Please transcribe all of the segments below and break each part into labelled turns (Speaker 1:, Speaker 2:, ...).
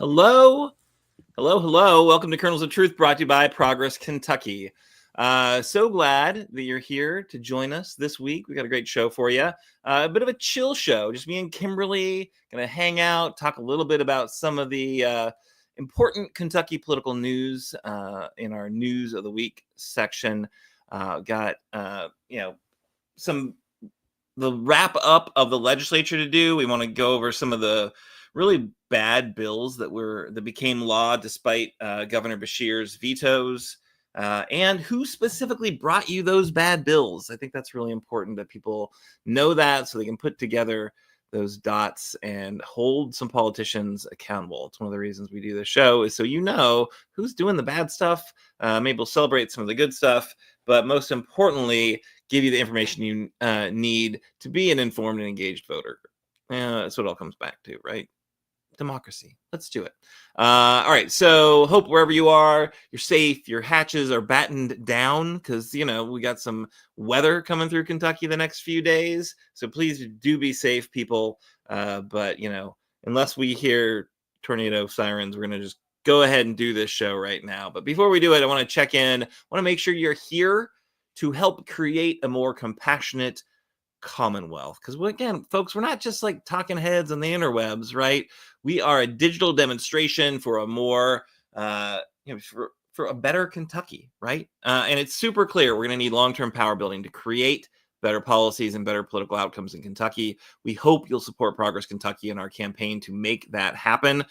Speaker 1: Hello, hello. Welcome to Kernels of Truth, brought to you by Progress Kentucky. So glad that you're here to join us this week. We got a great show for you. A bit of a chill show. Just me and Kimberly gonna hang out, talk a little bit about some of the important Kentucky political news in our News of the Week section. Got some the wrap up of the legislature to do. We want to go over some of the really bad bills that became law despite Governor Beshear's vetoes, and who specifically brought you those bad bills. I think that's really important that people know that so they can put together those dots and hold some politicians accountable. It's one of the reasons we do this show, is so you know who's doing the bad stuff. Maybe we'll celebrate some of the good stuff, but most importantly, give you the information you need to be an informed and engaged voter. That's what it all comes back to, right? Democracy. Let's do it. All right. So hope wherever you are, you're safe. Your hatches are battened down because, we got some weather coming through Kentucky the next few days. So please do be safe, people. But, unless we hear tornado sirens, we're going to just go ahead and do this show right now. But before we do it, I want to check in. I want to make sure you're here to help create a more compassionate Commonwealth. Because again, folks, we're not just like talking heads on the interwebs, right? We are a digital demonstration for a more, for a better Kentucky, right? And it's super clear we're going to need long-term power building to create better policies and better political outcomes in Kentucky. We hope you'll support Progress Kentucky in our campaign to make that happen.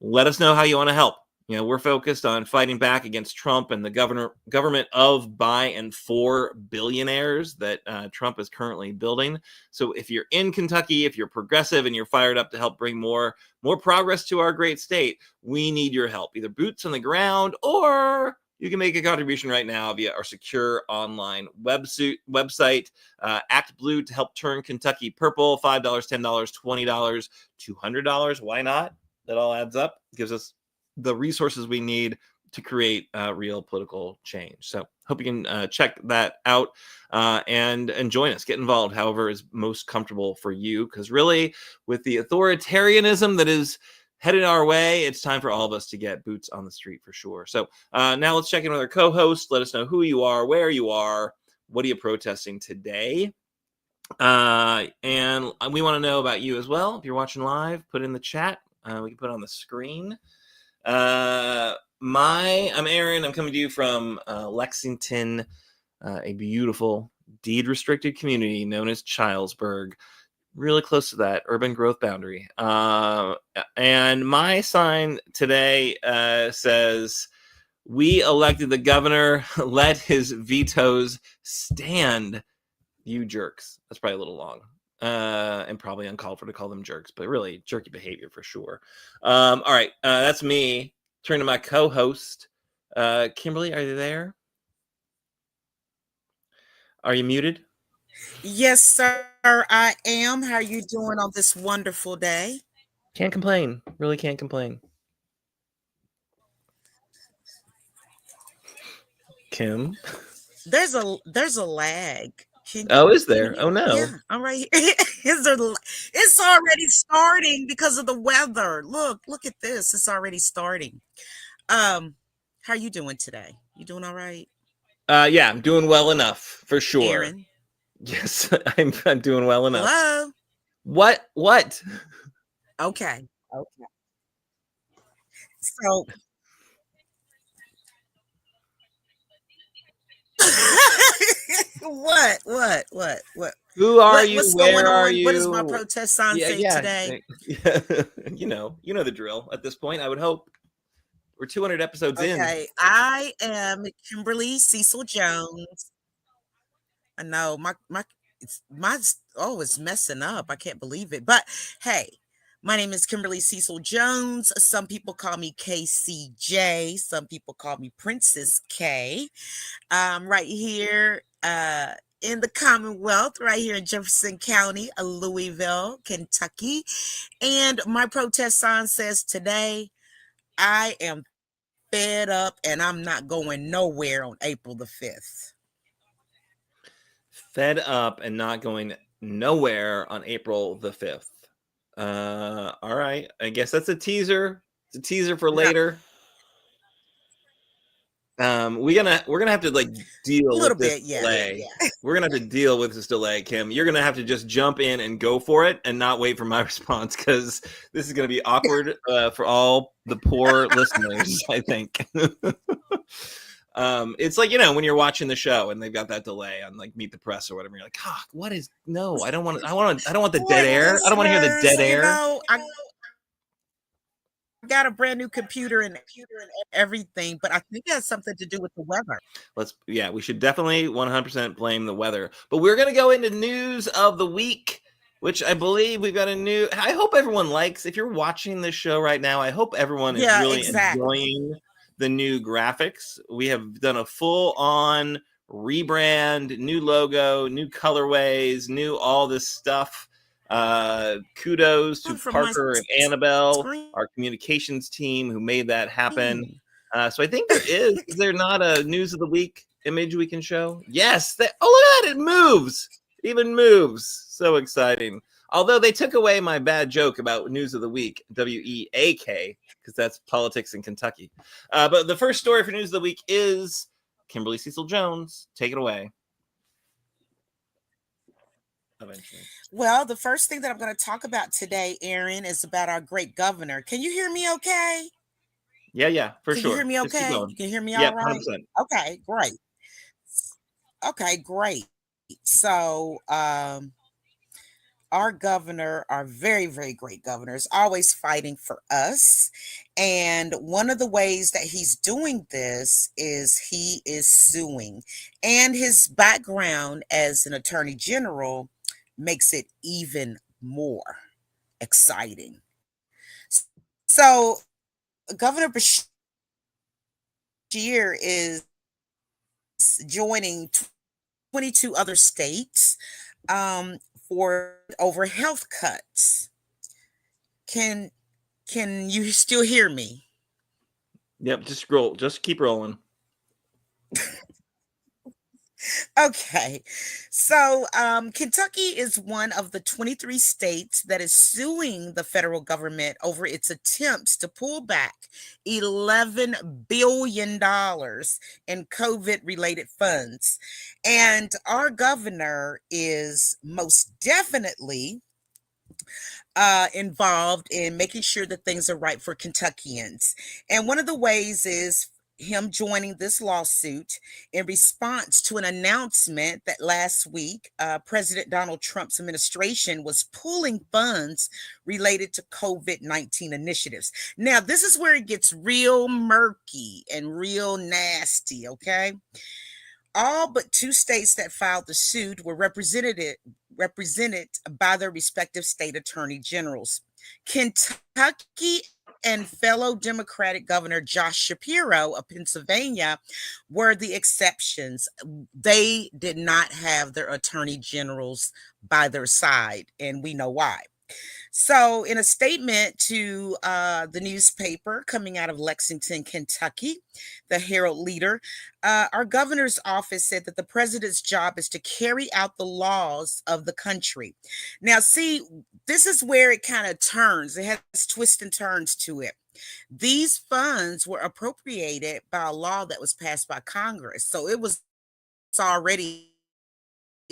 Speaker 1: Let us know how you want to help. We're focused on fighting back against Trump and the government of, by, and for billionaires that Trump is currently building. So if you're in Kentucky, if you're progressive and you're fired up to help bring more progress to our great state, we need your help. Either boots on the ground, or you can make a contribution right now via our secure online website. Act Blue to help turn Kentucky purple. $5, $10, $20, $200. Why not? That all adds up. Gives us the resources we need to create real political change. So hope you can check that out and join us. Get involved however is most comfortable for you, because really with the authoritarianism that is headed our way, it's time for all of us to get boots on the street for sure. So now let's check in with our co-host. Let us know who you are, where you are, what are you protesting today? And we want to know about you as well. If you're watching live, put it in the chat. We can put it on the screen. I'm Aaron. I'm coming to you from Lexington, a beautiful deed-restricted community known as Childsburg, really close to that urban growth boundary. And my sign today says, "We elected the governor. Let his vetoes stand. You jerks." That's probably a little long. And probably uncalled for to call them jerks, but really jerky behavior for sure. All right, that's me. Turn to my co-host, Kimberly. Are you there? Are you muted?
Speaker 2: Yes, sir, I am. How are you doing on this wonderful day?
Speaker 1: Can't complain. Really can't complain. Kim?
Speaker 2: There's a lag.
Speaker 1: Is
Speaker 2: Can
Speaker 1: there?
Speaker 2: you?
Speaker 1: Oh no.
Speaker 2: Yeah, I'm right here. It's already starting because of the weather. Look at this. It's already starting. How are you doing today? You doing all right?
Speaker 1: Yeah, I'm doing well enough for sure.
Speaker 2: Aaron?
Speaker 1: Yes, I'm doing well enough.
Speaker 2: Hello?
Speaker 1: What?
Speaker 2: Okay. Okay. So what?
Speaker 1: Who are you?
Speaker 2: What's
Speaker 1: Where
Speaker 2: going
Speaker 1: are
Speaker 2: on? What does my
Speaker 1: you?
Speaker 2: protest sign say today?
Speaker 1: You know the drill at this point, I would hope. We're 200 episodes in.
Speaker 2: Okay, I am Kimberly Cecil Jones. I know it's messing up. I can't believe it. But hey, my name is Kimberly Cecil Jones. Some people call me KCJ. Some people call me Princess K. Right here in the Commonwealth, right here in Jefferson County, Louisville, Kentucky. And my protest sign says today, I am fed up and I'm not going nowhere on April the 5th.
Speaker 1: Fed up and not going nowhere on April the 5th. All right. I guess that's a teaser It's a teaser for
Speaker 2: No,
Speaker 1: later. We're gonna have to like deal
Speaker 2: a
Speaker 1: with
Speaker 2: little
Speaker 1: this
Speaker 2: bit, yeah.
Speaker 1: delay. We're gonna have to deal with this delay, Kim. You're gonna have to just jump in and go for it and not wait for my response, because this is gonna be awkward for all the poor listeners, I think. It's like, when you're watching the show and they've got that delay on like Meet the Press or whatever. You're like, what is? No, I don't want. I don't want the dead
Speaker 2: Boy,
Speaker 1: air. I don't want to hear the
Speaker 2: listeners,
Speaker 1: dead air.
Speaker 2: I got a brand new computer and everything, but I think it has something to do with the weather.
Speaker 1: We should definitely 100% blame the weather. But we're going to go into news of the week, which I believe we've got I hope everyone likes. If you're watching this show right now, I hope everyone is really enjoying the new graphics. We have done a full-on rebrand, new logo, new colorways, new all this stuff. Kudos to Parker and Annabelle, our communications team, who made that happen. So I think is there not a news of the week image we can show? Yes. Oh, look at that. It moves. It even moves. So exciting. Although they took away my bad joke about news of the week, WEAK, because that's politics in Kentucky. But the first story for news of the week is Kimberly Cecil Jones. Take it away. Eventually.
Speaker 2: Well, the first thing that I'm going to talk about today, Aaron, is about our great governor. Can you hear me okay?
Speaker 1: Yeah, for sure.
Speaker 2: Can you hear me okay? You can hear me all right?
Speaker 1: 100%.
Speaker 2: Okay, great. Okay, great. So, our governor, our very, very great governor, is always fighting for us. And one of the ways that he's doing this is he is suing. And his background as an attorney general makes it even more exciting. So, Governor Bashir is joining 22 other states for over health cuts. Can you still hear me?
Speaker 1: Yep, just keep rolling.
Speaker 2: Okay. So Kentucky is one of the 23 states that is suing the federal government over its attempts to pull back $11 billion in COVID-related funds. And our governor is most definitely involved in making sure that things are right for Kentuckians. And one of the ways is him joining this lawsuit in response to an announcement that last week President Donald Trump's administration was pulling funds related to COVID-19 initiatives. Now, this is where it gets real murky and real nasty, okay? All but 2 states that filed the suit were represented by their respective state attorney generals. Kentucky and fellow Democratic Governor Josh Shapiro of Pennsylvania were the exceptions. They did not have their attorney generals by their side, and we know why. So, in a statement to the newspaper coming out of Lexington, Kentucky, the Herald Leader, our governor's office said that the president's job is to carry out the laws of the country. Now, see, this is where it kind of turns. It has twists and turns to it. These funds were appropriated by a law that was passed by Congress. So it was already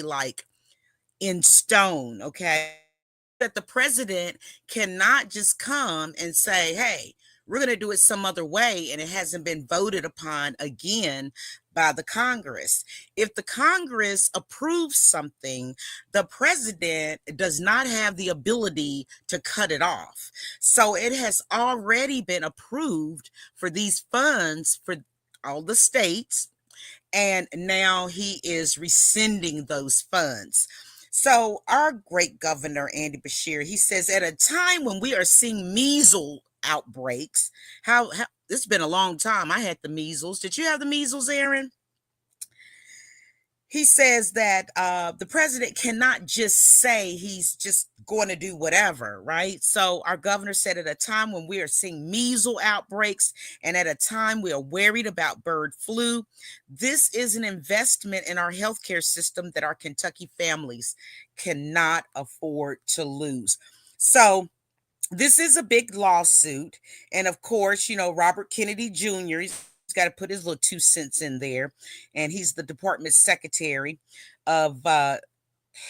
Speaker 2: like in stone, okay? That the president cannot just come and say, hey, we're going to do it some other way, and it hasn't been voted upon again by the Congress. If the Congress approves something, the president does not have the ability to cut it off. So it has already been approved for these funds for all the states, and now he is rescinding those funds. So our great governor, Andy Bashir, he says, at a time when we are seeing measles outbreaks, how it's been a long time. I had the measles. Did you have the measles, Aaron? He says that the president cannot just say he's just going to do whatever, right? So our governor said, at a time when we are seeing measles outbreaks and at a time we are worried about bird flu, this is an investment in our healthcare system that our Kentucky families cannot afford to lose. So This is a big lawsuit. And of course, Robert Kennedy Jr., he's got to put his little 2 cents in there. And he's the department secretary of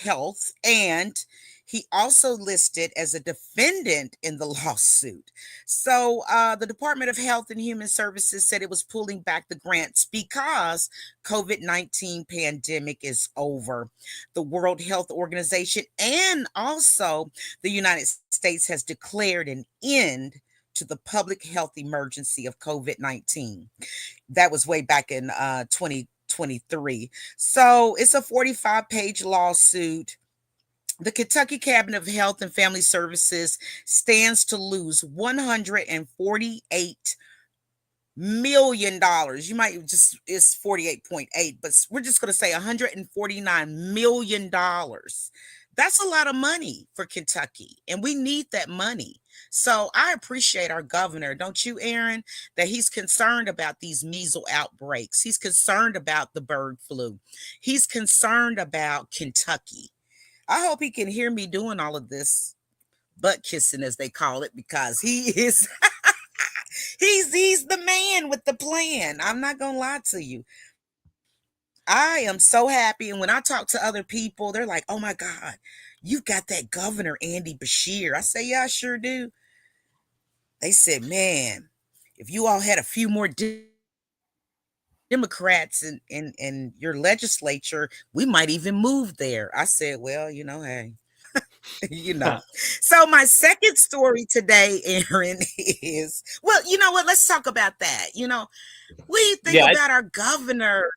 Speaker 2: health. And he also listed as a defendant in the lawsuit. So the Department of Health and Human Services said it was pulling back the grants because COVID-19 pandemic is over. The World Health Organization and also the United States has declared an end to the public health emergency of COVID-19. That was way back in 2023. So it's a 45-page lawsuit. The Kentucky Cabinet of Health and Family Services stands to lose $148 million. You might just, it's 48.8, but we're just going to say $149 million. That's a lot of money for Kentucky, and we need that money. So I appreciate our governor, don't you, Aaron, that he's concerned about these measles outbreaks. He's concerned about the bird flu. He's concerned about Kentucky. I hope he can hear me doing all of this butt kissing, as they call it, because he is he's the man with the plan. I'm not gonna lie to you. I am so happy. And when I talk to other people, they're like, oh my God, you got that governor, Andy Bashir. I say, yeah, I sure do. They said, man, if you all had a few more Democrats in your legislature, we might even move there. I said, well, hey.
Speaker 1: Huh.
Speaker 2: So my second story today, Aaron, is, well, you know what? Let's talk about that. What do you think
Speaker 1: Yeah,
Speaker 2: about our governor?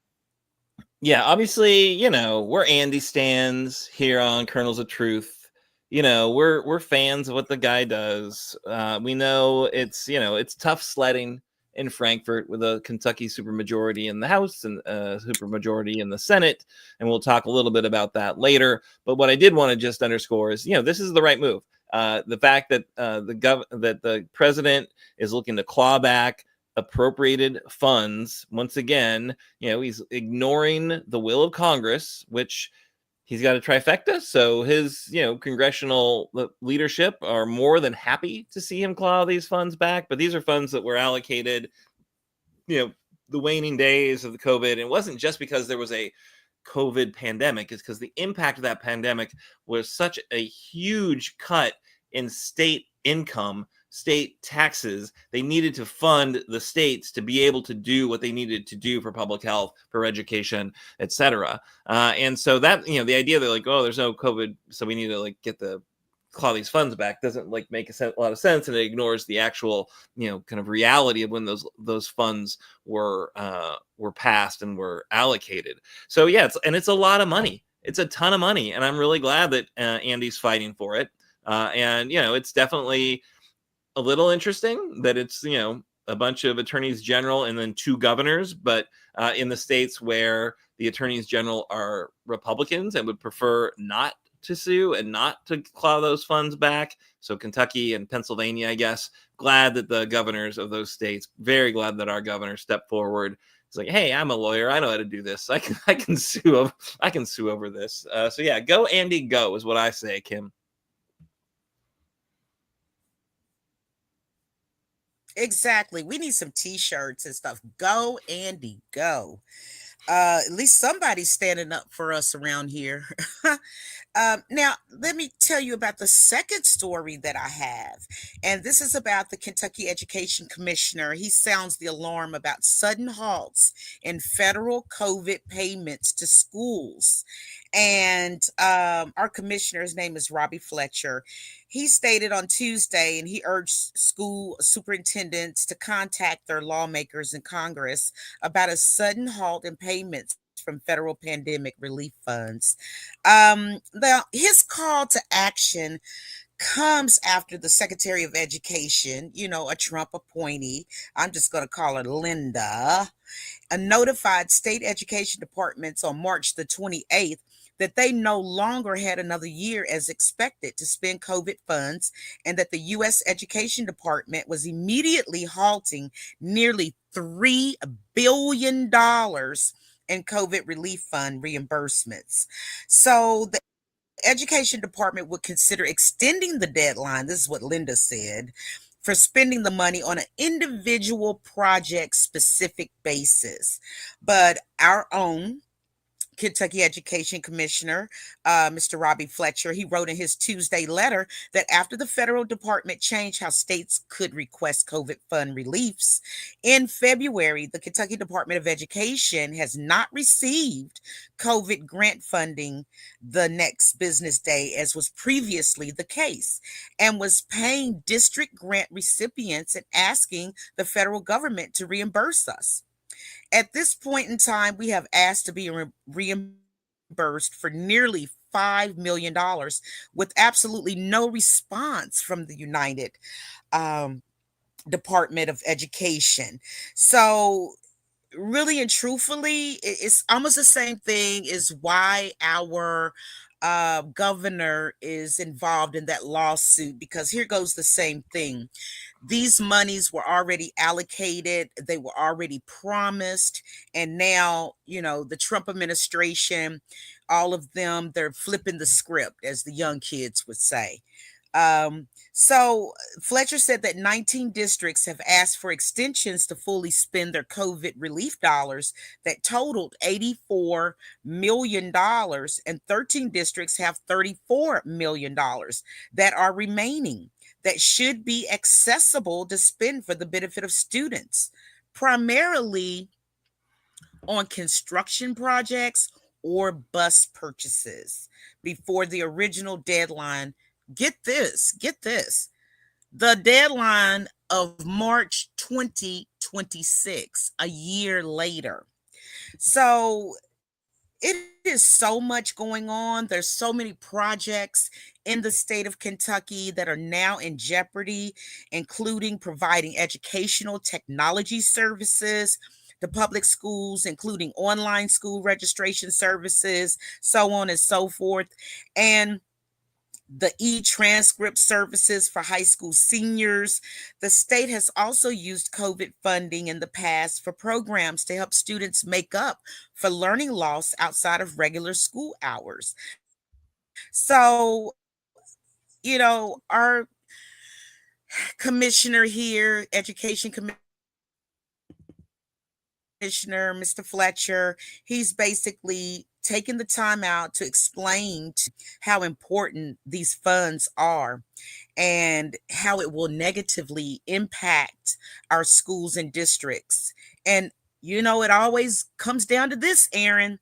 Speaker 1: yeah, obviously, we're Andy stands here on Kernels of Truth. We're fans of what the guy does. We know it's tough sledding in Frankfurt with a Kentucky supermajority in the House and supermajority in the Senate, and we'll talk a little bit about that later. But what I did want to just underscore is, this is the right move. The fact that that the president is looking to claw back appropriated funds once again. He's ignoring the will of Congress, which he's got a trifecta. So his, congressional leadership are more than happy to see him claw these funds back. But these are funds that were allocated, the waning days of the COVID. It wasn't just because there was a COVID pandemic, it's because the impact of that pandemic was such a huge cut in state income, state taxes. They needed to fund the states to be able to do what they needed to do for public health, for education, etc. And so that, the idea that like, oh, there's no COVID, so we need to like get the claw these funds back doesn't like make a lot of sense, and it ignores the actual kind of reality of when those funds were passed and were allocated. So yeah, it's a lot of money. It's a ton of money, and I'm really glad that Andy's fighting for it. And it's definitely a little interesting that it's a bunch of attorneys general and then 2 governors, but in the states where the attorneys general are Republicans and would prefer not to sue and not to claw those funds back. So Kentucky and Pennsylvania, I guess, glad that the governors of those states, very glad that our governor stepped forward. It's like, hey, I'm a lawyer. I know how to do this. I can sue over this. So yeah, go Andy, go is what I say, Kim.
Speaker 2: Exactly. We need some t-shirts and stuff. Go, Andy, go. At least somebody's standing up for us around here. Now, let me tell you about the second story that I have. And this is about the Kentucky Education Commissioner. He sounds the alarm about sudden halts in federal COVID payments to schools. And our commissioner's name is Robbie Fletcher. He stated on Tuesday, and he urged school superintendents to contact their lawmakers in Congress about a sudden halt in payments from federal pandemic relief funds. His call to action comes after the Secretary of Education, a Trump appointee, I'm just going to call her Linda, notified state education departments on March the 28th that they no longer had another year as expected to spend COVID funds, and that the U.S. Education Department was immediately halting nearly $3 billion in COVID relief fund reimbursements. So the education department would consider extending the deadline. This is what Linda said, for spending the money on an individual project specific basis. But our own Kentucky Education Commissioner, Mr. Robbie Fletcher, he wrote in his Tuesday letter that after the federal department changed how states could request COVID fund reliefs in February, the Kentucky Department of Education has not received COVID grant funding the next business day, as was previously the case, and was paying district grant recipients and asking the federal government to reimburse us. At this point in time, we have asked to be reimbursed for nearly $5 million with absolutely no response from the United Department of Education. So, really and truthfully, it's almost the same thing as why our governor is involved in that lawsuit, because here goes the same thing. These monies were already allocated, they were already promised, and now, the Trump administration, all of them, they're flipping the script, as the young kids would say. So Fletcher said that 19 districts have asked for extensions to fully spend their COVID relief dollars that totaled $84 million, and 13 districts have $34 million that are remaining, that should be accessible to spend for the benefit of students, primarily on construction projects or bus purchases before the original deadline. Get this, the deadline of March 2026, a year later. So it is so much going on. There's so many projects in the state of Kentucky that are now in jeopardy, including providing educational technology services to public schools, including online school registration services, so on and so forth. And the e-transcript services for high school seniors. The state has also used COVID funding in the past for programs to help students make up for learning loss outside of regular school hours. So, our commissioner here, education commissioner, Mr. Fletcher, he's basically taking the time out to explain how important these funds are and how it will negatively impact our schools and districts. And, it always comes down to this, Aaron.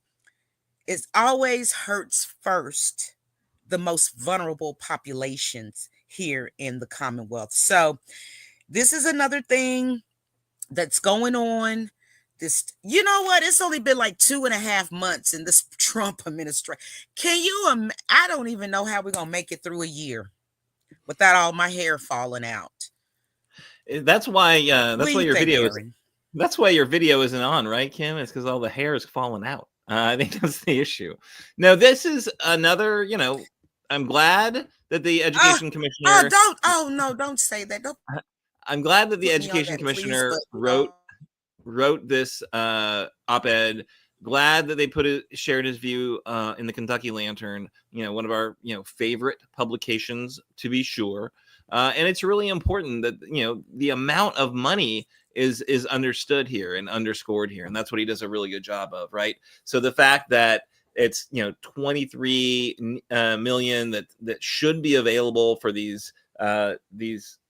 Speaker 2: It always hurts first the most vulnerable populations here in the Commonwealth. So this is another thing that's going on. This, you know what? It's only been like 2.5 months in this Trump administration. I don't even know how we're going to make it through a year without all my hair falling out.
Speaker 1: That's why
Speaker 2: What do you
Speaker 1: your
Speaker 2: think,
Speaker 1: video
Speaker 2: Aaron?
Speaker 1: that's why your video isn't on, right, Kim? It's because all the hair is falling out. I think that's the issue. No, this is another, I'm glad that the education commissioner.
Speaker 2: No, don't say that. Don't
Speaker 1: I'm glad that the
Speaker 2: put me on
Speaker 1: education
Speaker 2: that, please.
Speaker 1: commissioner
Speaker 2: But
Speaker 1: wrote this op-ed. Glad that they shared his view in the Kentucky Lantern, one of our favorite publications, to be sure. And it's really important that the amount of money is understood here and underscored here, and that's what he does a really good job of, right? So the fact that it's 23 million that should be available for these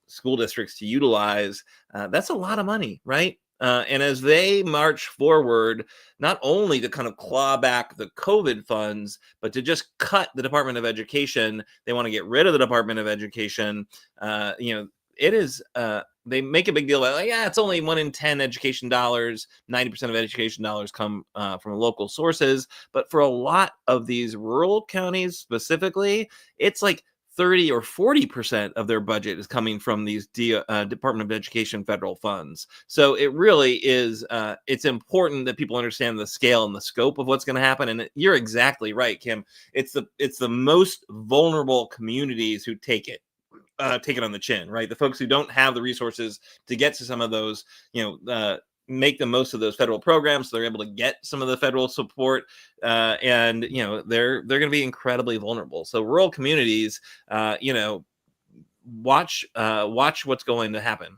Speaker 1: school districts to utilize, that's a lot of money, right? And as they march forward, not only to kind of claw back the COVID funds, but to just cut the Department of Education, they want to get rid of the Department of Education. It is, they make a big deal about, it's only 1 in 10 education dollars. 90% of education dollars come from local sources. But for a lot of these rural counties specifically, it's like 30 or 40% of their budget is coming from these Department of Education federal funds. So it really is, it's important that people understand the scale and the scope of what's going to happen. And you're exactly right, Kim. It's the most vulnerable communities who take it on the chin, right? The folks who don't have the resources to get to some of those, make the most of those federal programs, so they're able to get some of the federal support, and they're going to be incredibly vulnerable. So rural communities, watch what's going to happen,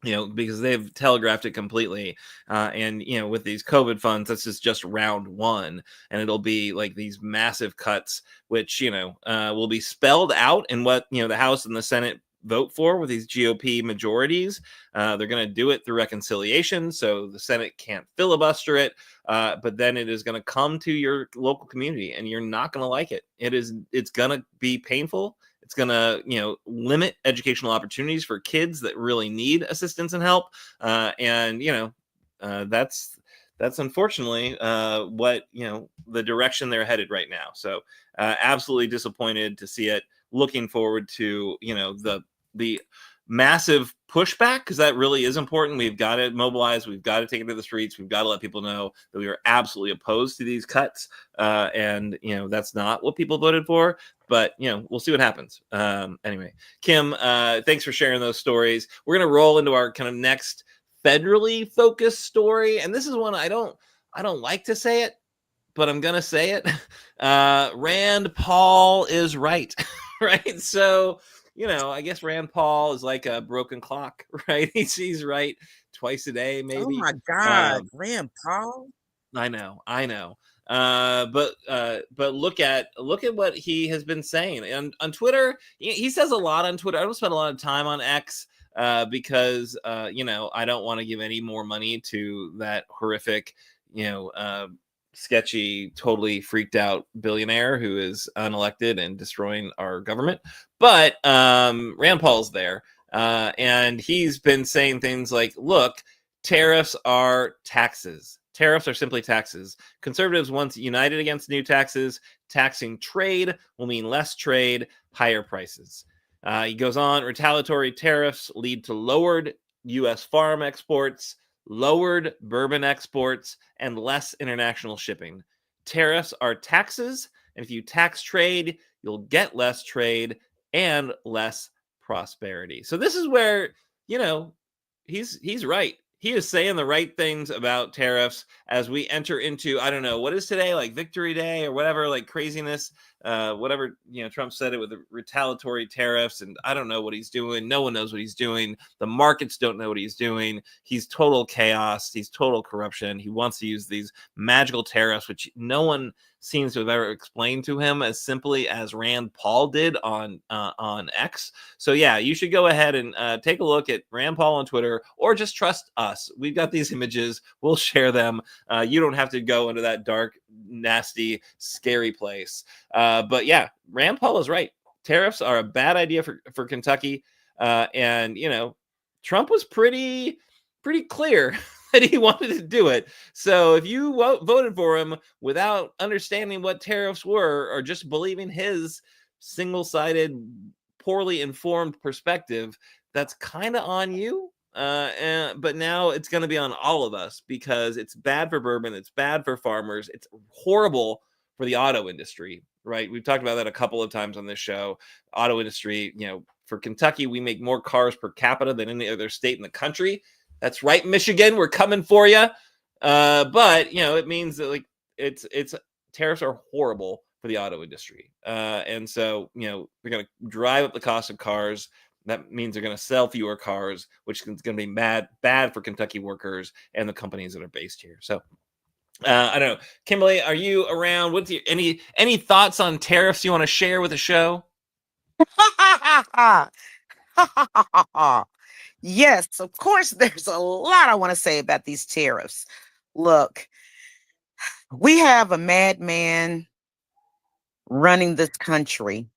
Speaker 1: because they've telegraphed it completely. And with these COVID funds, this is just round one, and it'll be like these massive cuts, which will be spelled out in what the House and the Senate vote for with these GOP majorities. They're going to do it through reconciliation, so the Senate can't filibuster it. But then it is going to come to your local community, and you're not going to like it. It's going to be painful. It's going to, limit educational opportunities for kids that really need assistance and help. And that's unfortunately what the direction they're headed right now. So absolutely disappointed to see it. Looking forward to the massive pushback, because that really is important. We've got to mobilize. We've got to take it to the streets. We've got to let people know that we are absolutely opposed to these cuts. And that's not what people voted for. But we'll see what happens. Anyway, Kim, thanks for sharing those stories. We're gonna roll into our kind of next federally focused story, and this is one I don't like to say it, but I'm gonna say it. Rand Paul is right, right? So I guess Rand Paul is like a broken clock, right? He's right twice a day, maybe.
Speaker 2: Oh my God, Rand Paul.
Speaker 1: I know. But look at what he has been saying, and on Twitter, he says a lot on Twitter. I don't spend a lot of time on X because I don't want to give any more money to that horrific, sketchy, totally freaked out billionaire who is unelected and destroying our government. But Rand Paul's there, and he's been saying things like, "Look, tariffs are taxes. Tariffs are simply taxes. Conservatives once united against new taxes. Taxing trade will mean less trade, higher prices." He goes on, retaliatory tariffs lead to lowered U.S. farm exports, lowered bourbon exports, and less international shipping. Tariffs are taxes, and if you tax trade, you'll get less trade and less prosperity. So this is where, he's right. He is saying the right things about tariffs as we enter into, I don't know, what is today, like Victory Day or whatever, like craziness, whatever, Trump said it with the retaliatory tariffs, and I don't know what he's doing. No one knows what he's doing. The markets don't know what he's doing. He's total chaos. He's total corruption. He wants to use these magical tariffs, which no one seems to have ever explained to him as simply as Rand Paul did on X. So yeah, you should go ahead and take a look at Rand Paul on Twitter, or just trust us. We've got these images. We'll share them. You don't have to go into that dark, nasty, scary place. But yeah, Rand Paul is right. Tariffs are a bad idea for Kentucky. And Trump was pretty clear that he wanted to do it. So if you voted for him without understanding what tariffs were, or just believing his single-sided, poorly informed perspective, that's kind of on you. But now it's going to be on all of us, because it's bad for bourbon. It's bad for farmers. It's horrible for the auto industry, right? We've talked about that a couple of times on this show. Auto industry, for Kentucky, we make more cars per capita than any other state in the country. That's right, Michigan, we're coming for you. But it means that it's tariffs are horrible for the auto industry, and so they're going to drive up the cost of cars. That means they're going to sell fewer cars, which is going to be bad for Kentucky workers and the companies that are based here. So I don't know, Kimberly, are you around? What's your any thoughts on tariffs you want to share with the show?
Speaker 2: Yes, of course, there's a lot I want to say about these tariffs. Look, we have a madman running this country,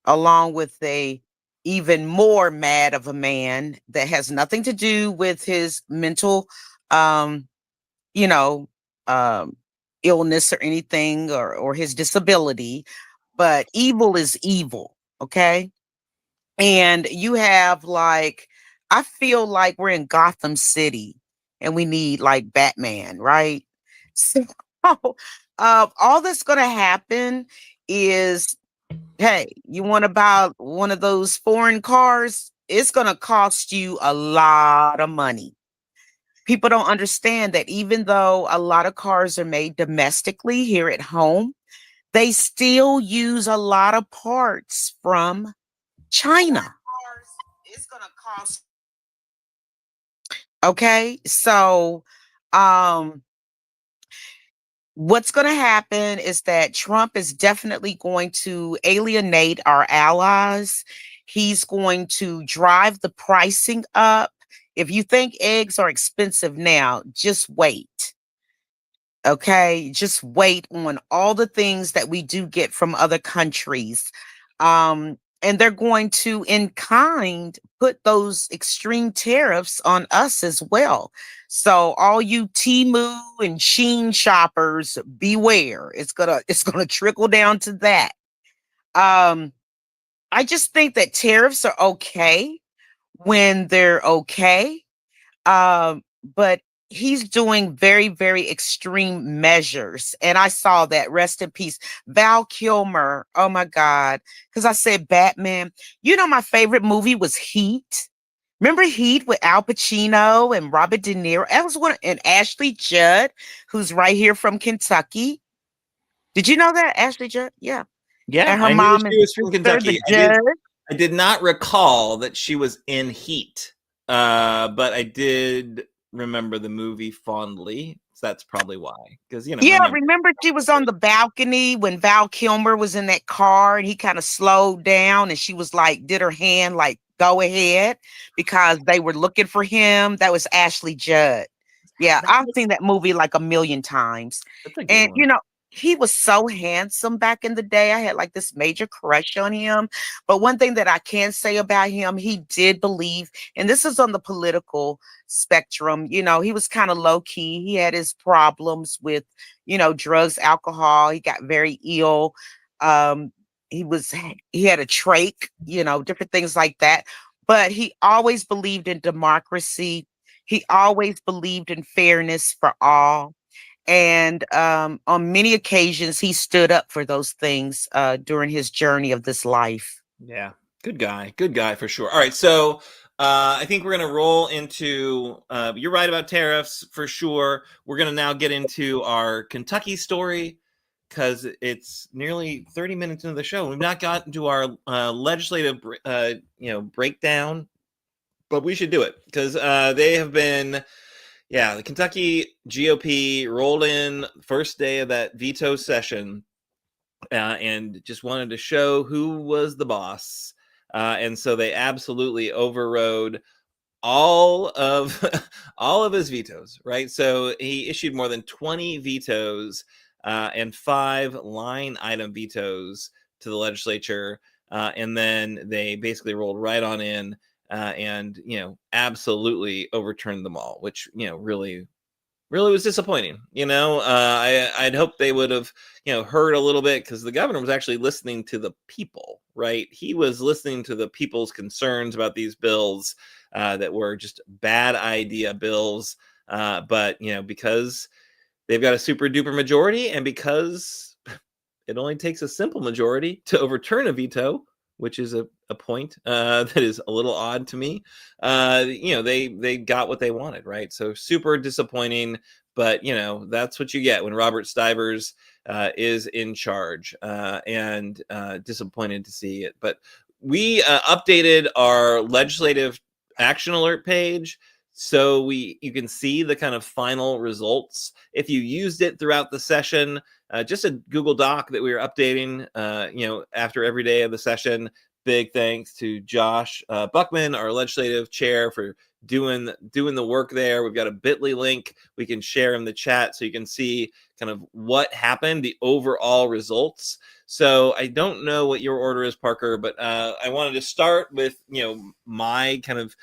Speaker 2: along with a even more mad of a man that has nothing to do with his mental, um, you know, illness or anything, or his disability, but evil is evil. Okay. And you have I feel like we're in Gotham City and we need like Batman, right? So all that's going to happen is, hey, you want to buy one of those foreign cars? It's going to cost you a lot of money. People don't understand that even though a lot of cars are made domestically here at home, they still use a lot of parts from China. It's going to cost. Okay. So, um, what's going to happen is that Trump is definitely going to alienate our allies. He's going to drive the pricing up. If you think eggs are expensive now, just wait. Okay, just wait on all the things that we do get from other countries. And they're going to, in kind, put those extreme tariffs on us as well. So all you Temu and Sheen shoppers, beware. It's gonna trickle down to that. Um, I just think that tariffs are okay when they're okay. But he's doing very, very extreme measures. And I saw that. Rest in peace. Val Kilmer. Oh my God. Because I said Batman. You know, my favorite movie was Heat. Remember Heat with Al Pacino and Robert De Niro? That was one, and Ashley Judd, who's right here from Kentucky. Did you know that? Ashley Judd? Yeah.
Speaker 1: Yeah,
Speaker 2: And her
Speaker 1: I knew
Speaker 2: mom
Speaker 1: that
Speaker 2: and
Speaker 1: she was from
Speaker 2: sister, the
Speaker 1: Kentucky.
Speaker 2: judge.
Speaker 1: I did not recall that she was in Heat, but I did remember the movie fondly. So that's probably why, because my
Speaker 2: Yeah,
Speaker 1: memory.
Speaker 2: remember she was on the balcony when Val Kilmer was in that car and he kind of slowed down and she was like, did her hand like, go ahead, because they were looking for him. That was Ashley Judd. Yeah, I've seen that movie like a million times.
Speaker 1: That's a good
Speaker 2: And,
Speaker 1: one.
Speaker 2: he was so handsome back in the day. I had like this major crush on him. But one thing that I can say about him, he did believe, and this is on the political spectrum, he was kind of low key. He had his problems with, drugs, alcohol. He got very ill. Um, he had a trach, different things like that. But he always believed in democracy. He always believed in fairness for all. And on many occasions, he stood up for those things during his journey of this life.
Speaker 1: Yeah, good guy for sure. All right, so I think we're gonna roll into. You're right about tariffs for sure. We're gonna now get into our Kentucky story because it's nearly 30 minutes into the show. We've not gotten to our legislative, breakdown, but we should do it because they have been. Yeah, the Kentucky GOP rolled in first day of that veto session and just wanted to show who was the boss. And so they absolutely overrode all of all of his vetoes, right? So he issued more than 20 vetoes and 5 line item vetoes to the legislature, and then they basically rolled right on in and absolutely overturned them all, which really was disappointing. I'd hoped they would have heard a little bit, because the governor was actually listening to the people, right? He was listening to the people's concerns about these bills that were just bad idea bills, but because they've got a super duper majority, and because it only takes a simple majority to overturn a veto, which is a point that is a little odd to me. They got what they wanted, right? So super disappointing, but that's what you get when Robert Stivers is in charge, and disappointed to see it. But we updated our legislative action alert page, so you can see the kind of final results. If you used it throughout the session, just a Google Doc that we were updating, after every day of the session. Big thanks to Josh Buckman, our legislative chair, for doing the work there. We've got a bit.ly link we can share in the chat so you can see kind of what happened, the overall results. So I don't know what your order is, Parker, but I wanted to start with my kind of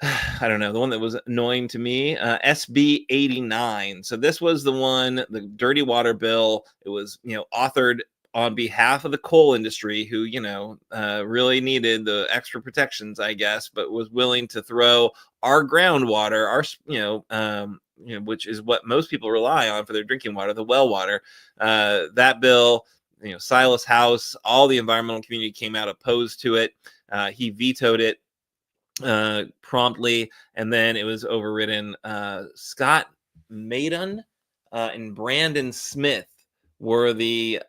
Speaker 1: I don't know, the one that was annoying to me, SB 89. So this was the one, the dirty water bill. It was, authored on behalf of the coal industry, who, really needed the extra protections, I guess, but was willing to throw our groundwater, which is what most people rely on for their drinking water, the well water. That bill, Silas House, all the environmental community came out opposed to it. He vetoed it. promptly, and then it was overridden. Scott Maiden and Brandon Smith were the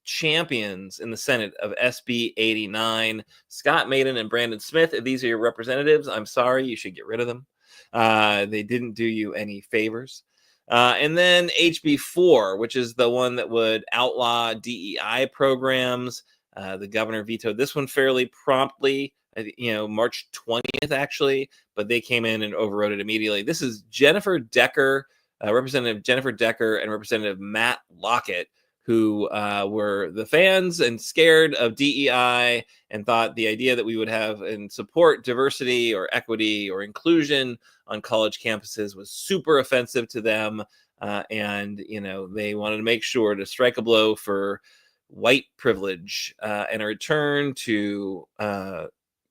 Speaker 1: champions in the Senate of SB 89. Scott Maiden and Brandon Smith, if these are your representatives, I'm sorry, you should get rid of them. They didn't do you any favors. And then HB 4, which is the one that would outlaw DEI programs. The governor vetoed this one fairly promptly, March 20th, actually, but they came in and overrode it immediately. This is Jennifer Decker, Representative Jennifer Decker and Representative Matt Lockett, who were the fans and scared of DEI and thought the idea that we would have and support diversity or equity or inclusion on college campuses was super offensive to them. And they wanted to make sure to strike a blow for white privilege and a return to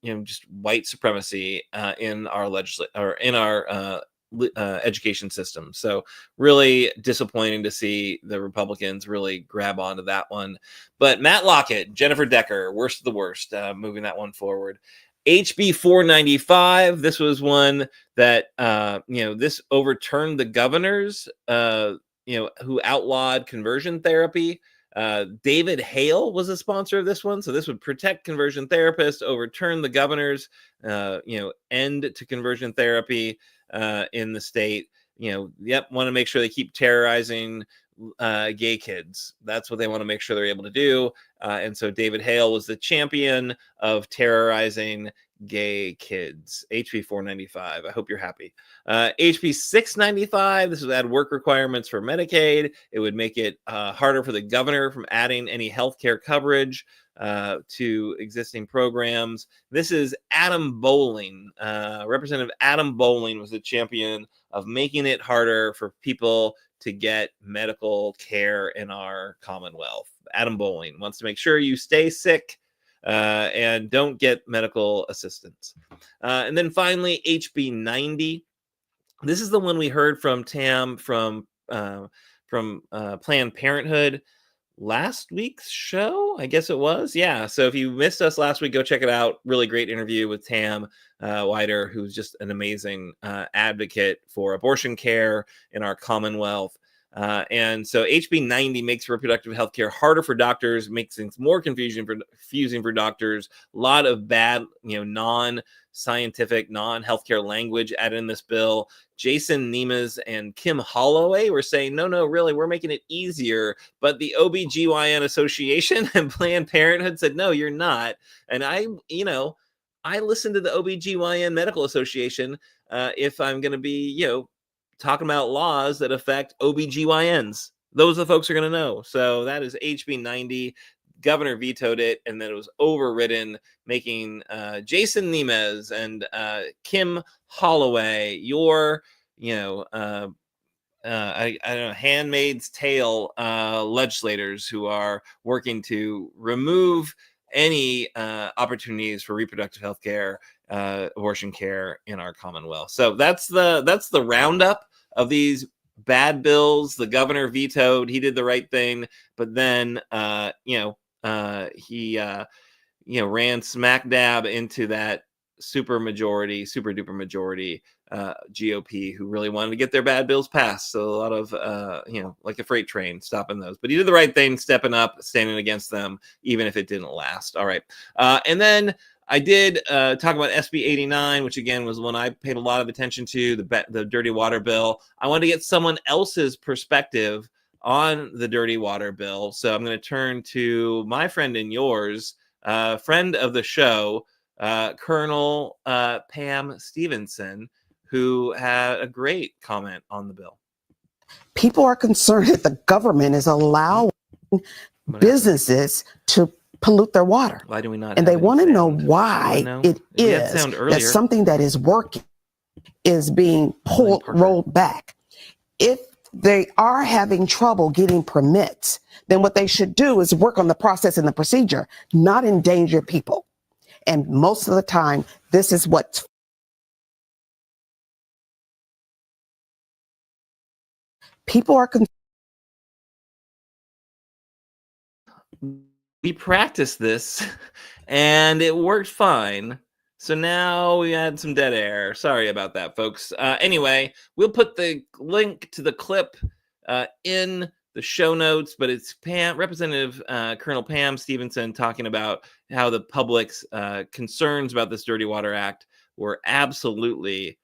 Speaker 1: just white supremacy in our education system. So really disappointing to see the Republicans really grab onto that one. But Matt Lockett, Jennifer Decker, worst of the worst, moving that one forward. HB 495, this was one that this overturned the governors who outlawed conversion therapy. David Hale was a sponsor of this one, so this would protect conversion therapists, overturn the governor's end to conversion therapy in the state. Want to make sure they keep terrorizing gay kids. That's what they want to make sure they're able to do. And so David Hale was the champion of terrorizing gay kids. HB 495. I hope you're happy. HB 695. This would add work requirements for Medicaid. It would make it harder for the governor from adding any health care coverage to existing programs. This is Adam Bowling. Representative Adam Bowling was the champion of making it harder for people to get medical care in our Commonwealth. Adam Bowling wants to make sure you stay sick and don't get medical assistance. And then finally, HB 90. This is the one we heard from Tam from Planned Parenthood last week's show, I guess it was. Yeah. So if you missed us last week, go check it out. Really great interview with Tam Wider, who's just an amazing advocate for abortion care in our Commonwealth. And so HB 90 makes reproductive health care harder for doctors, makes things more confusing for doctors. A lot of bad, non-scientific, non-healthcare language added in this bill. Jason Nemes and Kim Holloway were saying, no, really, we're making it easier. But the OBGYN Association and Planned Parenthood said, no, you're not. And I listen to the OBGYN Medical Association if I'm going to be, talking about laws that affect OBGYNs. Those are the folks who are going to know. So that is HB 90. Governor vetoed it, and then it was overridden, making Jason Nemes and Kim Holloway your, I don't know, Handmaid's Tale legislators who are working to remove any opportunities for reproductive health care, abortion care in our Commonwealth. So that's the roundup of these bad bills. The governor vetoed. He did the right thing, but then he ran smack dab into that super duper majority GOP who really wanted to get their bad bills passed. So a lot of like the freight train, stopping those. But he did the right thing, stepping up, standing against them, even if it didn't last. All right. And then I did talk about SB 89, which again was one I paid a lot of attention to, the dirty water bill. I wanted to get someone else's perspective on the dirty water bill. So I'm going to turn to my friend and yours, friend of the show, Colonel Pam Stevenson, who had a great comment on the bill.
Speaker 3: People are concerned that the government is allowing businesses to pollute their water.
Speaker 1: Why do we not?
Speaker 3: And they want to know why it is that something that is working is being rolled back. If they are having trouble getting permits, then what they should do is work on the process and the procedure, not endanger people. And most of the time, this is what people are concerned.
Speaker 1: We practiced this and it worked fine. So now we had some dead air. Sorry about that, folks. Anyway, we'll put the link to the clip in the show notes, but it's Representative Colonel Pam Stevenson talking about how the public's concerns about this Dirty Water Act were absolutely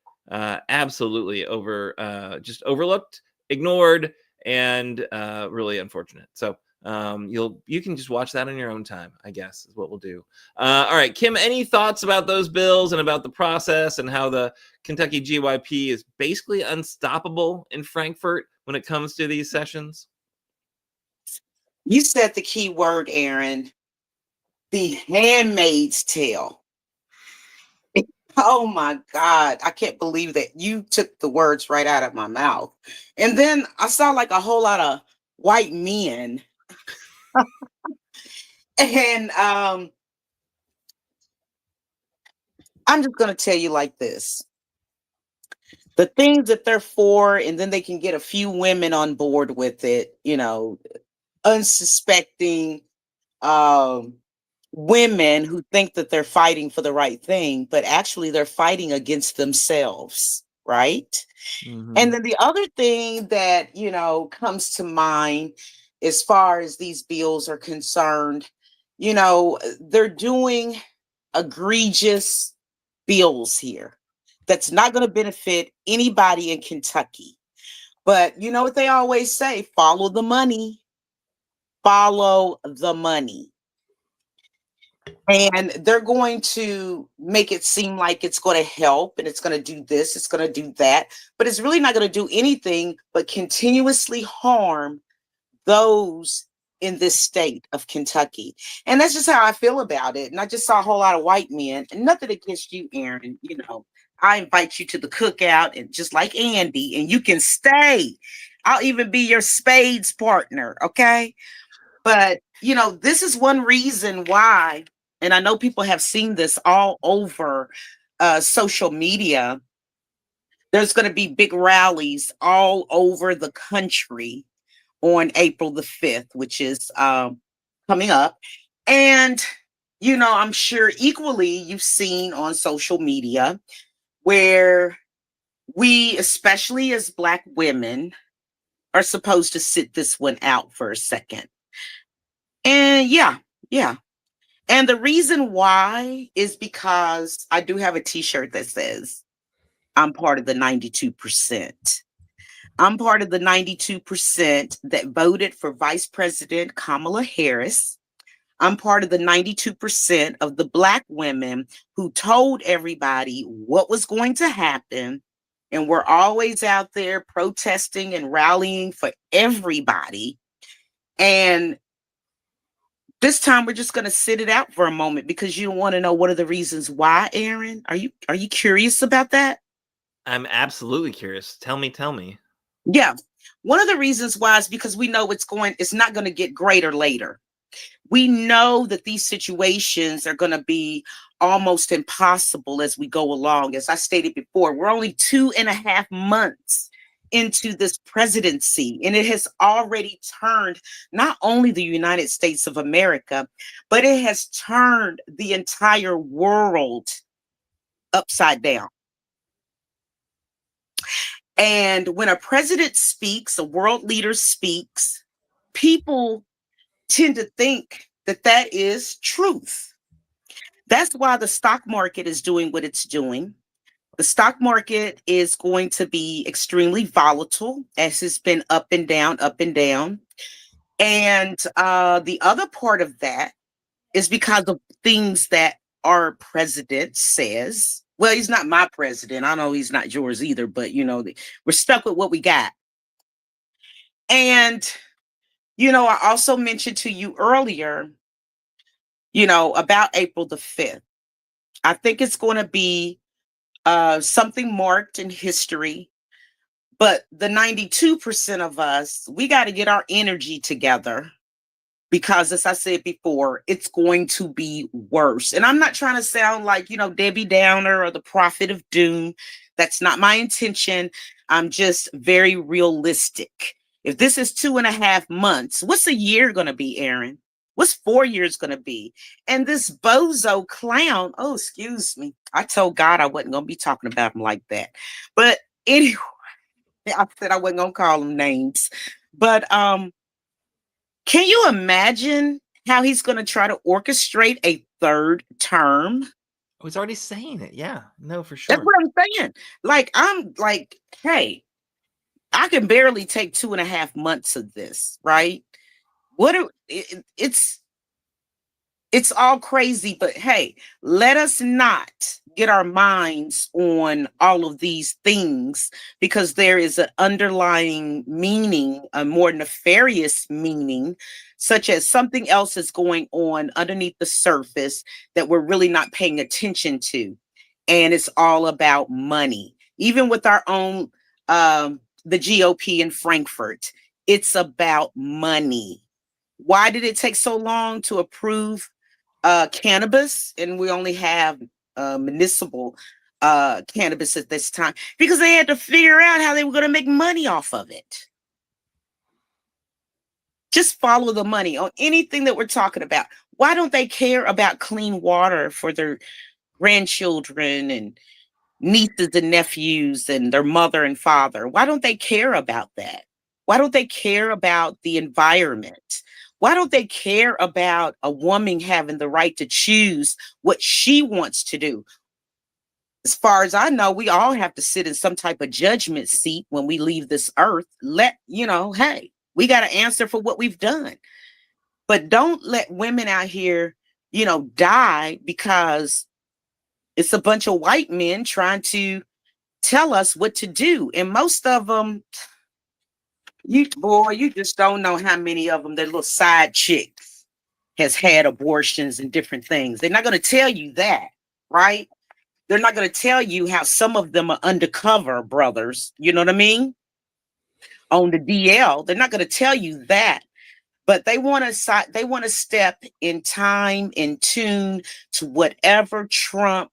Speaker 1: just overlooked, ignored, and really unfortunate. So you can just watch that on your own time, I guess, is what we'll do. All right, Kim, any thoughts about those bills and about the process and how the Kentucky GYP is basically unstoppable in Frankfurt when it comes to these sessions?
Speaker 2: You said the key word, Aaron. The Handmaid's Tale. Oh my God. I can't believe that you took the words right out of my mouth. And then I saw like a whole lot of white men. And I'm just going to tell you like this. The things that they're for, and then they can get a few women on board with it, unsuspecting women who think that they're fighting for the right thing, but actually they're fighting against themselves, right? Mm-hmm. And then the other thing that, comes to mind as far as these bills are concerned, they're doing egregious bills here that's not going to benefit anybody in Kentucky. But you know what they always say, follow the money. Follow the money. And they're going to make it seem like it's going to help and it's going to do this, it's going to do that, but it's really not going to do anything but continuously harm those in this state of Kentucky. And that's just how I feel about it. And I just saw a whole lot of white men, and nothing against you, Aaron. I invite you to the cookout, and just like Andy, and you can stay. I'll even be your spades partner, okay? But, this is one reason why, and I know people have seen this all over social media. There's going to be big rallies all over the country on April the 5th, which is coming up. And, I'm sure equally you've seen on social media where we, especially as Black women, are supposed to sit this one out for a second. And yeah. And the reason why is because I do have a t-shirt that says, I'm part of the 92%. I'm part of the 92% that voted for Vice President Kamala Harris. I'm part of the 92% of the Black women who told everybody what was going to happen. And we're always out there protesting and rallying for everybody. And this time we're just going to sit it out for a moment because you want to know what are the reasons why, Aaron? Are you curious about that?
Speaker 1: I'm absolutely curious. Tell me.
Speaker 2: Yeah. One of the reasons why is because we know it's not going to get greater later. We know that these situations are going to be almost impossible as we go along. As I stated before, we're only 2.5 months into this presidency, and it has already turned not only the United States of America, but it has turned the entire world upside down. And when a president speaks, a world leader speaks, people tend to think that is truth. That's why the stock market is doing what it's doing. The stock market is going to be extremely volatile, as it's been up and down. And the other part of that is because of things that our president says. Well, he's not my president. I know he's not yours either, but, we're stuck with what we got. And, I also mentioned to you earlier, about April the 5th. I think it's going to be something marked in history. But the 92% of us, we got to get our energy together because, as I said before, it's going to be worse. And I'm not trying to sound like, Debbie Downer or the prophet of doom. That's not my intention. I'm just very realistic. If this is 2.5 months, what's a year going to be, Aaron? What's 4 years going to be? And this bozo clown, oh, excuse me. I told God I wasn't going to be talking about him like that. But anyway, I said I wasn't going to call him names. But can you imagine how he's going to try to orchestrate a third term?
Speaker 1: Oh, he's already saying it. Yeah, no, for sure.
Speaker 2: That's what I'm saying. Like, I'm like, hey, I can barely take 2.5 months of this, right? It's all crazy, but hey, let us not get our minds on all of these things, because there is an underlying meaning, a more nefarious meaning, such as something else is going on underneath the surface that we're really not paying attention to. And it's all about money. Even with our own, the GOP in Frankfurt, it's about money. Why did it take so long to approve cannabis, and we only have municipal cannabis at this time? Because they had to figure out how they were going to make money off of it. Just follow the money on anything that we're talking about. Why don't they care about clean water for their grandchildren and nieces and nephews and their mother and father? Why don't they care about that? Why don't they care about the environment? Why don't they care about a woman having the right to choose what she wants to do? As far as I know, we all have to sit in some type of judgment seat when we leave this earth. Hey, we got to answer for what we've done. But don't let women out here, die because it's a bunch of white men trying to tell us what to do. And most of them, you just don't know how many of them, their little side chicks, has had abortions and different things. They're not going to tell you that, right? They're not going to tell you how some of them are undercover brothers. You know what I mean? On the DL, they're not going to tell you that. But they want to step in time, in tune to whatever Trump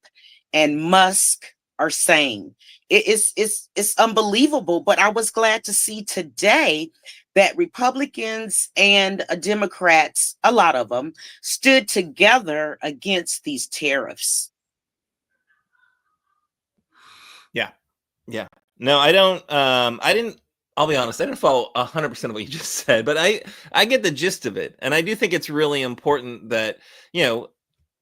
Speaker 2: and Musk are saying. It's unbelievable. But I was glad to see today that Republicans and Democrats, a lot of them, stood together against these tariffs.
Speaker 1: Yeah. No, I don't. I'll be honest, I didn't follow 100% of what you just said, but I get the gist of it. And I do think it's really important that,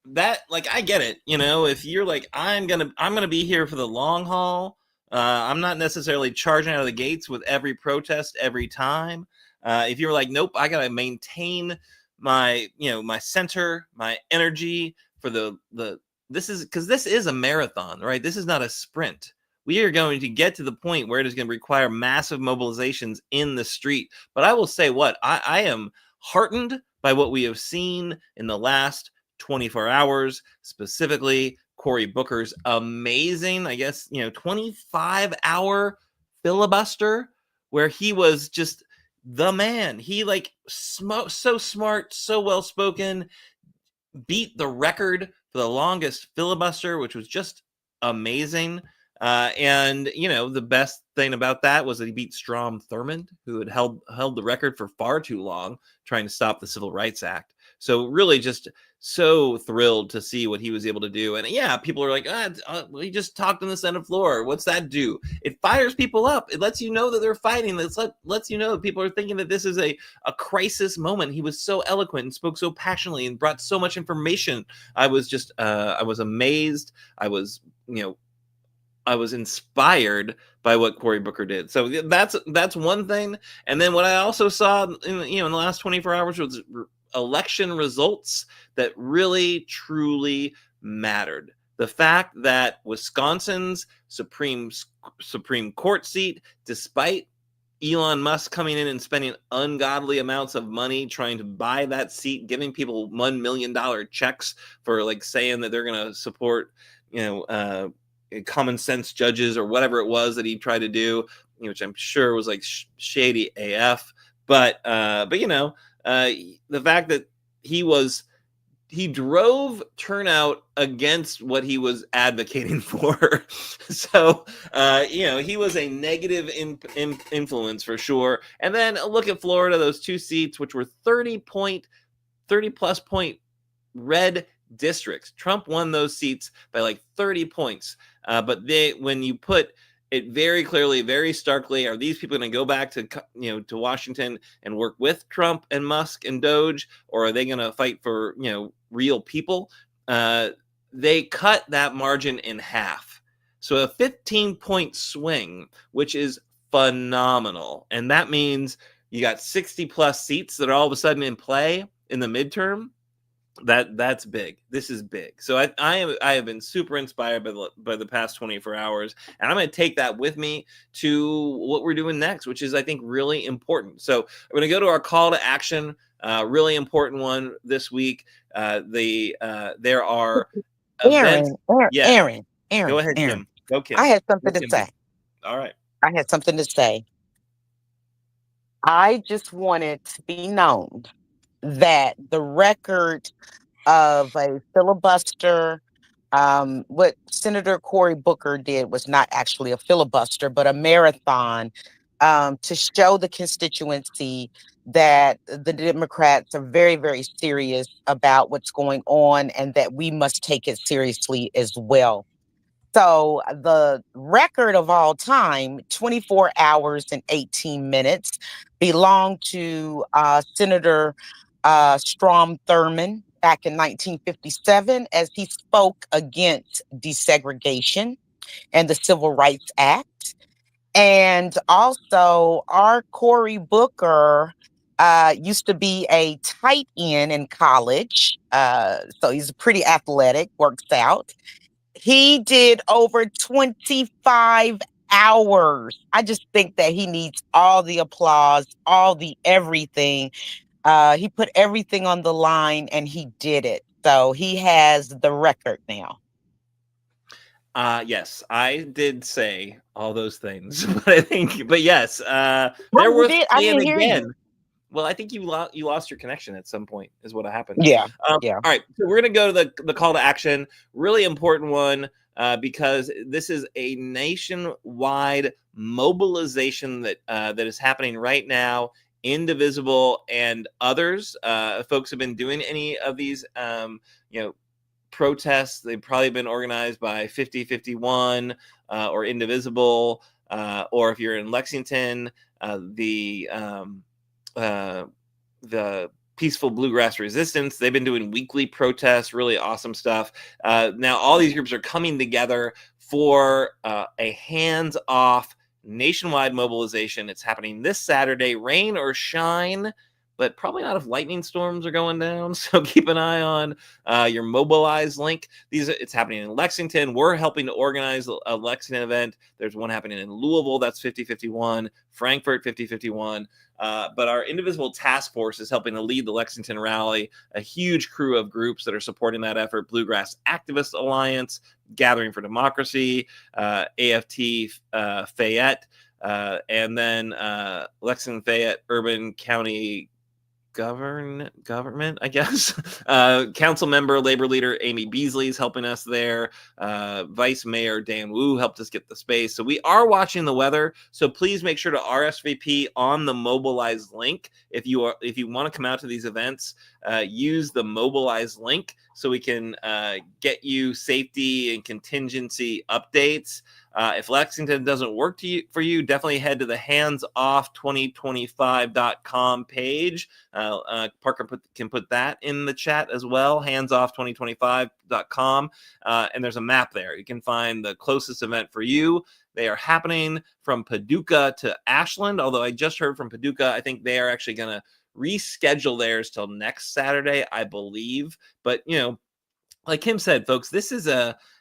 Speaker 1: that, like, I get it. If you're like, I'm going to be here for the long haul. I'm not necessarily charging out of the gates with every protest every time. If you're like, nope, I got to maintain my, my center, my energy for this is a marathon, right? This is not a sprint. We are going to get to the point where it is going to require massive mobilizations in the street. But I will say I am heartened by what we have seen in the last 24 hours, specifically Cory Booker's amazing, 25-hour filibuster, where he was just the man. He so smart, so well-spoken, beat the record for the longest filibuster, which was just amazing. And the best thing about that was that he beat Strom Thurmond, who had held the record for far too long, trying to stop the Civil Rights Act. So really just so thrilled to see what he was able to do. And yeah, people are like, he just talked on the Senate floor. What's that do? It fires people up. It lets you know that they're fighting. It lets you know that people are thinking that this is a crisis moment. He was so eloquent and spoke so passionately and brought so much information. I was just, I was amazed. I was inspired by what Cory Booker did. So that's one thing. And then what I also saw in the last 24 hours was election results that really truly mattered. The fact that Wisconsin's Supreme Court seat, despite Elon Musk coming in and spending ungodly amounts of money trying to buy that seat, giving people $1 million checks for saying that they're going to support, common sense judges or whatever it was that he tried to do, which I'm sure was shady AF. But the fact that he drove turnout against what he was advocating for. So, he was a negative influence for sure. And then look at Florida, those two seats, which were 30-point 30+ point red districts. Trump won those seats by like 30 points. But when you put it very clearly, very starkly, are these people going to go back to Washington and work with Trump and Musk and Doge, or are they going to fight for real people? They cut that margin in half. So a 15-point swing, which is phenomenal. And that means you got 60+ seats that are all of a sudden in play in the midterm. That's big. This is big. So I have been super inspired by the past 24 hours, and I'm going to take that with me to what we're doing next, which is, I think, really important. So I'm going to go to our call to action. Really important one this week. There are events.
Speaker 2: Aaron,
Speaker 1: go ahead, Kim. Go, Kim.
Speaker 2: I had something to say.
Speaker 1: All right.
Speaker 2: I had something to say. I just wanted to be known that the record of a filibuster, what Senator Cory Booker did was not actually a filibuster, but a marathon to show the constituency that the Democrats are very, very serious about what's going on and that we must take it seriously as well. So the record of all time, 24 hours and 18 minutes, belonged to Senator Strom Thurmond back in 1957 as he spoke against desegregation and the Civil Rights Act. And also, our Cory Booker used to be a tight end in college. So he's pretty athletic, works out. He did over 25 hours. I just think that he needs all the applause, all the everything. He put everything on the line and he did it. So he has the record now.
Speaker 1: Yes, I did say all those things, but yes, they're worth saying again. Well, I think you lost your connection at some point is what happened.
Speaker 2: Yeah.
Speaker 1: All right. So we're going to go to the call to action. Really important one because this is a nationwide mobilization that is happening right now. Indivisible and others folks have been doing any of these protests. They've probably been organized by 5051 or Indivisible, or if you're in Lexington, the Peaceful Bluegrass Resistance. They've been doing weekly protests, really awesome stuff. Now all these groups are coming together for a hands-off nationwide mobilization. It's happening this Saturday, rain or shine, but probably not if lightning storms are going down. So keep an eye on your Mobilize link. It's happening in Lexington. We're helping to organize a Lexington event. There's one happening in Louisville. That's 5051. Frankfurt, 5051. But our Indivisible Task Force is helping to lead the Lexington rally, a huge crew of groups that are supporting that effort. Bluegrass Activist Alliance, Gathering for Democracy, AFT Fayette, and then Lexington Fayette Urban County government, I guess. Council member, labor leader Amy Beasley is helping us there. Vice Mayor Dan Wu helped us get the space. So we are watching the weather. So please make sure to RSVP on the Mobilize link. If you want to come out to these events, use the Mobilize link so we can get you safety and contingency updates. If Lexington doesn't work for you, definitely head to the handsoff2025.com page. Parker can put that in the chat as well, handsoff2025.com. And there's a map there. You can find the closest event for you. They are happening from Paducah to Ashland, although I just heard from Paducah, I think they are actually going to reschedule theirs till next Saturday, I believe. But, like Kim said, folks, this is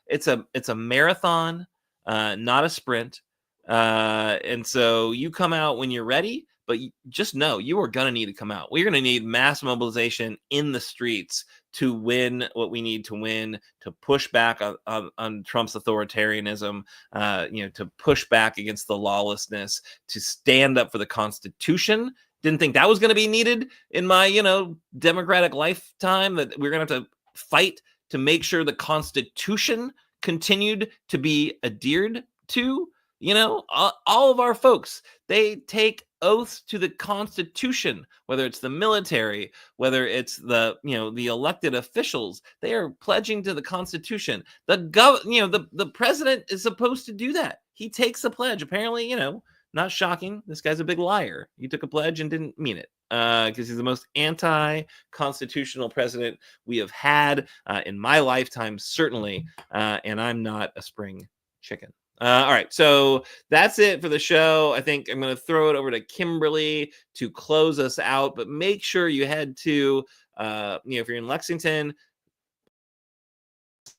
Speaker 1: it's a marathon. Not a sprint. And so you come out when you're ready, but just know you are going to need to come out. We're going to need mass mobilization in the streets to win what we need to win, to push back on Trump's authoritarianism, to push back against the lawlessness, to stand up for the Constitution. Didn't think that was going to be needed in my, democratic lifetime, that we're going to have to fight to make sure the Constitution continued to be adhered to. all of our folks, they take oaths to the Constitution, whether it's the military, whether it's the elected officials. They are pledging to the Constitution. The president is supposed to do that. He takes a pledge. Apparently, not shocking. This guy's a big liar. He took a pledge and didn't mean it, because he's the most anti-constitutional president we have had in my lifetime, certainly. And I'm not a spring chicken. All right, so that's it for the show. I think I'm going to throw it over to Kimberly to close us out, but make sure you head to, if you're in Lexington,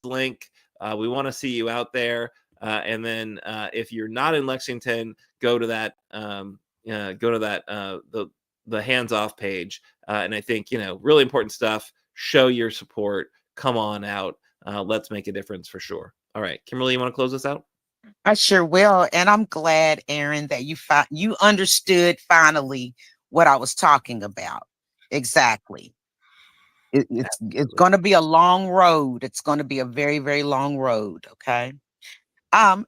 Speaker 1: link. We want to see you out there. And then if you're not in Lexington, go to that, the hands off page. And I think, really important stuff. Show your support. Come on out. Let's make a difference for sure. All right, Kimberly, you want to close us out?
Speaker 2: I sure will. And I'm glad, Aaron, that you understood finally what I was talking about. Exactly. It's going to be a long road. It's going to be a very, very long road. Okay.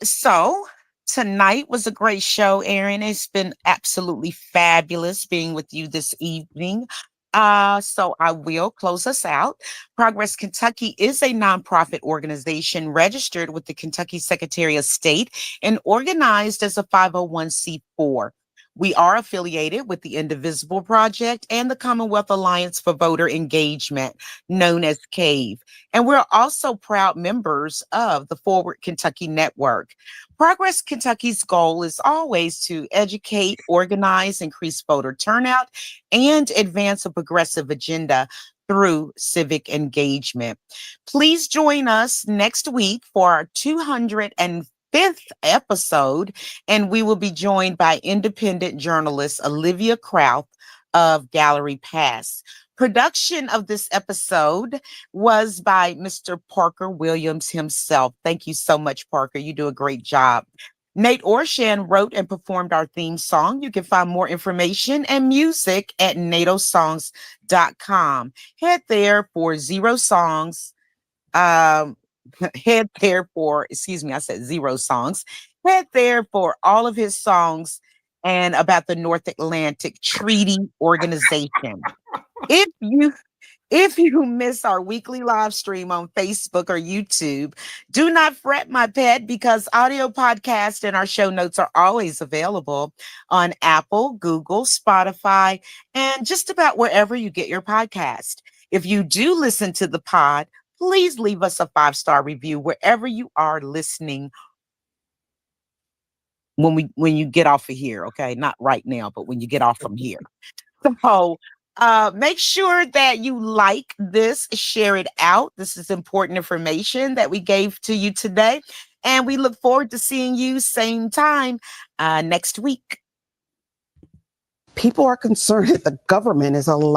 Speaker 2: So tonight was a great show, Aaron. It's been absolutely fabulous being with you this evening. So I will close us out. Progress Kentucky is a nonprofit organization registered with the Kentucky Secretary of State and organized as a 501c4. We are affiliated with the Indivisible Project and the Commonwealth Alliance for Voter Engagement, known as CAVE. And we're also proud members of the Forward Kentucky Network. Progress Kentucky's goal is always to educate, organize, increase voter turnout, and advance a progressive agenda through civic engagement. Please join us next week for our 205th episode, and we will be joined by independent journalist Olivia Krauth of Gallery Pass. Production of this episode was by Mr. Parker Williams himself. Thank you so much, Parker. You do a great job. Nate Orshan wrote and performed our theme song. You can find more information and music at natosongs.com. Head there for Zero Songs. Head there for all of his songs and about the North Atlantic Treaty Organization. If you miss our weekly live stream on Facebook or YouTube, do not fret, my pet, because audio podcasts and our show notes are always available on Apple, Google, Spotify, and just about wherever you get your podcast. If you do listen to the pod, please leave us a 5-star review wherever you are listening when you get off of here, okay? Not right now, but when you get off from here. So make sure that you like this, share it out. This is important information that we gave to you today. And we look forward to seeing you same time next week.
Speaker 3: People are concerned that the government is allowed